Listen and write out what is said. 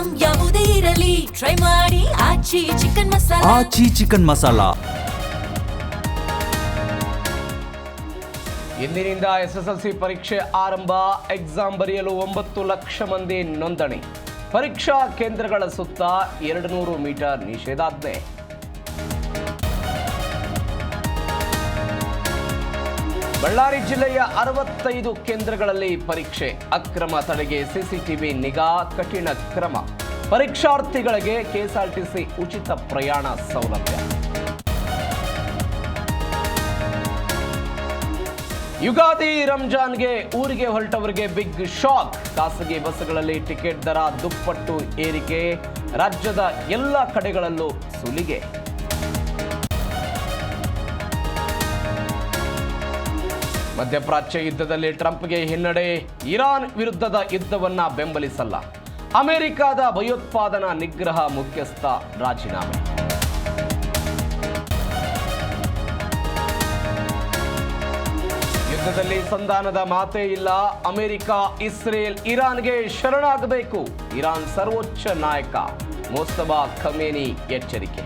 Item ಯಾವುದೇ ಇರಲಿ try ಮಾಡಿ ಆಚಿ ಚಿಕನ್ ಮಸಾಲಾ. ಆಚಿ ಚಿಕನ್ ಮಸಾಲಾ. ಇಂದಿನಿಂದ ಎಸ್ಎಸ್ಎಲ್ಸಿ ಪರೀಕ್ಷೆ ಆರಂಭ. ಎಕ್ಸಾಮ್ ಬರೆಯಲು 9 ಲಕ್ಷ ಮಂದಿ ನೋಂದಣಿ. ಪರೀಕ್ಷಾ ಕೇಂದ್ರಗಳ ಸುತ್ತ 200 ಮೀಟರ್ ನಿಷೇಧಾಜ್ಞೆ. ಬಳ್ಳಾರಿ ಜಿಲ್ಲೆಯ 65 ಕೇಂದ್ರಗಳಲ್ಲಿ ಪರೀಕ್ಷೆ. ಅಕ್ರಮ ತಡೆಗೆ ಸಿಸಿಟಿವಿ ನಿಗಾ, ಕಠಿಣ ಕ್ರಮ. ಪರೀಕ್ಷಾರ್ಥಿಗಳಿಗೆ ಕೆಎಸ್ಆರ್ಟಿಸಿ ಉಚಿತ ಪ್ರಯಾಣ ಸೌಲಭ್ಯ. ಯುಗಾದಿ ರಂಜಾನ್ಗೆ ಊರಿಗೆ ಹೊರಟವರಿಗೆ ಬಿಗ್ ಶಾಕ್. ಖಾಸಗಿ ಬಸ್ಗಳಲ್ಲಿ ಟಿಕೆಟ್ ದರ ದುಪ್ಪಟ್ಟು ಏರಿಕೆ. ರಾಜ್ಯದ ಎಲ್ಲ ಕಡೆಗಳಲ್ಲೂ ಸುಲಿಗೆ. ಮಧ್ಯಪ್ರಾಚ್ಯ ಯುದ್ಧದಲ್ಲಿ ಟ್ರಂಪ್ಗೆ ಹಿನ್ನಡೆ. ಇರಾನ್ ವಿರುದ್ಧದ ಯುದ್ಧವನ್ನ ಬೆಂಬಲಿಸಲ್ಲ. ಅಮೆರಿಕದ ಭಯೋತ್ಪಾದನಾ ನಿಗ್ರಹ ಮುಖ್ಯಸ್ಥ ರಾಜೀನಾಮೆ. ಯುದ್ಧದಲ್ಲಿ ಸಂಧಾನದ ಮಾತೇ ಇಲ್ಲ. ಅಮೆರಿಕ, ಇಸ್ರೇಲ್ ಇರಾನ್ಗೆ ಶರಣಾಗಬೇಕು. ಇರಾನ್ ಸರ್ವೋಚ್ಚ ನಾಯಕ ಮುಸ್ತಫಾ ಖಮೇನಿ ಎಚ್ಚರಿಕೆ.